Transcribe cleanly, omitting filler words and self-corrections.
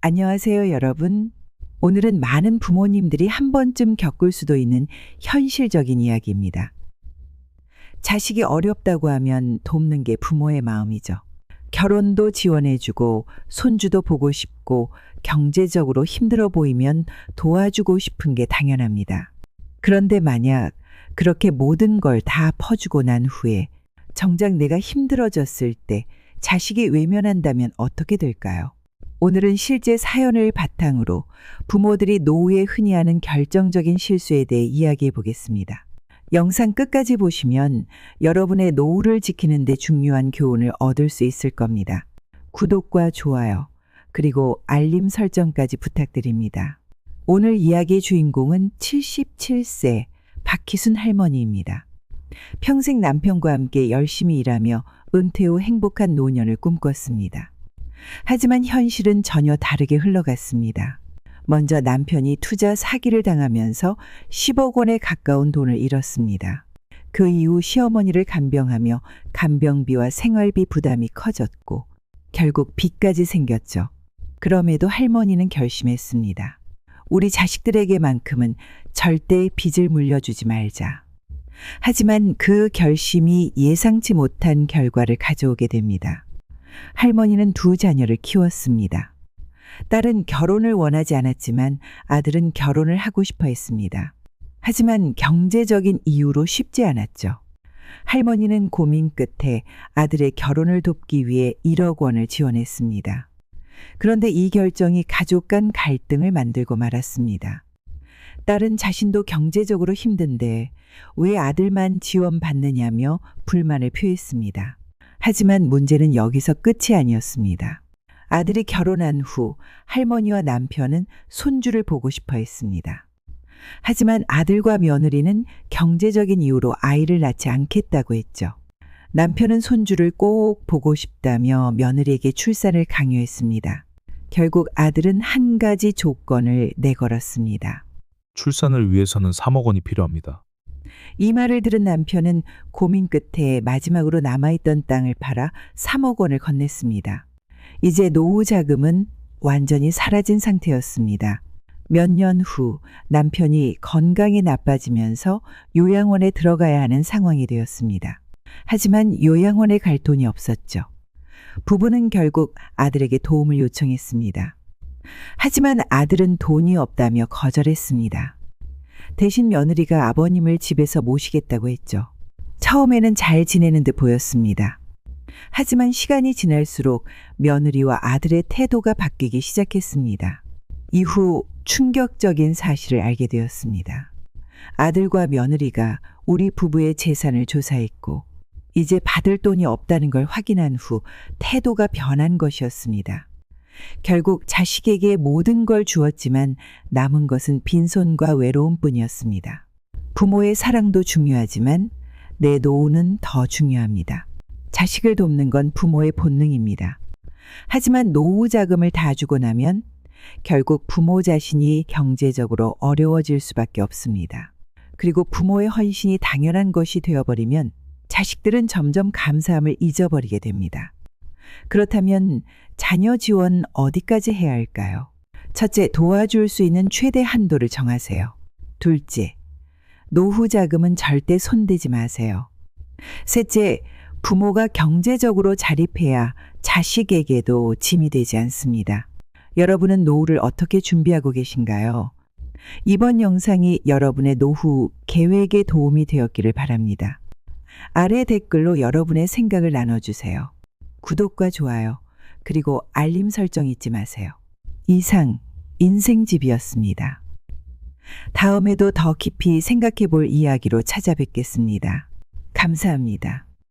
안녕하세요, 여러분. 오늘은 많은 부모님들이 한 번쯤 겪을 수도 있는 현실적인 이야기입니다. 자식이 어렵다고 하면 돕는 게 부모의 마음이죠. 결혼도 지원해주고, 손주도 보고 싶고, 경제적으로 힘들어 보이면 도와주고 싶은 게 당연합니다. 그런데 만약 그렇게 모든 걸 다 퍼주고 난 후에 정작 내가 힘들어졌을 때 자식이 외면한다면 어떻게 될까요? 오늘은 실제 사연을 바탕으로 부모들이 노후에 흔히 하는 결정적인 실수에 대해 이야기해 보겠습니다. 영상 끝까지 보시면 여러분의 노후를 지키는 데 중요한 교훈을 얻을 수 있을 겁니다. 구독과 좋아요, 그리고 알림 설정까지 부탁드립니다. 오늘 이야기의 주인공은 77세 박희순 할머니입니다. 평생 남편과 함께 열심히 일하며 은퇴 후 행복한 노년을 꿈꿨습니다. 하지만 현실은 전혀 다르게 흘러갔습니다. 먼저 남편이 투자 사기를 당하면서 10억 원에 가까운 돈을 잃었습니다. 그 이후 시어머니를 간병하며 간병비와 생활비 부담이 커졌고 결국 빚까지 생겼죠. 그럼에도 할머니는 결심했습니다. 우리 자식들에게만큼은 절대 빚을 물려주지 말자. 하지만 그 결심이 예상치 못한 결과를 가져오게 됩니다. 할머니는 두 자녀를 키웠습니다. 딸은 결혼을 원하지 않았지만 아들은 결혼을 하고 싶어 했습니다. 하지만 경제적인 이유로 쉽지 않았죠. 할머니는 고민 끝에 아들의 결혼을 돕기 위해 1억 원을 지원했습니다. 그런데 이 결정이 가족 간 갈등을 만들고 말았습니다. 딸은 자신도 경제적으로 힘든데 왜 아들만 지원받느냐며 불만을 표했습니다. 하지만 문제는 여기서 끝이 아니었습니다. 아들이 결혼한 후 할머니와 남편은 손주를 보고 싶어 했습니다. 하지만 아들과 며느리는 경제적인 이유로 아이를 낳지 않겠다고 했죠. 남편은 손주를 꼭 보고 싶다며 며느리에게 출산을 강요했습니다. 결국 아들은 한 가지 조건을 내걸었습니다. 출산을 위해서는 3억 원이 필요합니다. 이 말을 들은 남편은 고민 끝에 마지막으로 남아있던 땅을 팔아 3억 원을 건넸습니다. 이제 노후 자금은 완전히 사라진 상태였습니다. 몇 년 후 남편이 건강이 나빠지면서 요양원에 들어가야 하는 상황이 되었습니다. 하지만 요양원에 갈 돈이 없었죠. 부부는 결국 아들에게 도움을 요청했습니다. 하지만 아들은 돈이 없다며 거절했습니다. 대신 며느리가 아버님을 집에서 모시겠다고 했죠. 처음에는 잘 지내는 듯 보였습니다. 하지만 시간이 지날수록 며느리와 아들의 태도가 바뀌기 시작했습니다. 이후 충격적인 사실을 알게 되었습니다. 아들과 며느리가 우리 부부의 재산을 조사했고 이제 받을 돈이 없다는 걸 확인한 후 태도가 변한 것이었습니다. 결국 자식에게 모든 걸 주었지만 남은 것은 빈손과 외로움뿐이었습니다. 부모의 사랑도 중요하지만 내 노후는 더 중요합니다. 자식을 돕는 건 부모의 본능입니다. 하지만 노후 자금을 다 주고 나면 결국 부모 자신이 경제적으로 어려워질 수밖에 없습니다. 그리고 부모의 헌신이 당연한 것이 되어버리면 자식들은 점점 감사함을 잊어버리게 됩니다. 그렇다면 자녀 지원 어디까지 해야 할까요? 첫째, 도와줄 수 있는 최대 한도를 정하세요. 둘째, 노후 자금은 절대 손대지 마세요. 셋째, 부모가 경제적으로 자립해야 자식에게도 짐이 되지 않습니다. 여러분은 노후를 어떻게 준비하고 계신가요? 이번 영상이 여러분의 노후 계획에 도움이 되었기를 바랍니다. 아래 댓글로 여러분의 생각을 나눠주세요. 구독과 좋아요, 그리고 알림 설정 잊지 마세요. 이상 인생집이었습니다. 다음에도 더 깊이 생각해 볼 이야기로 찾아뵙겠습니다. 감사합니다.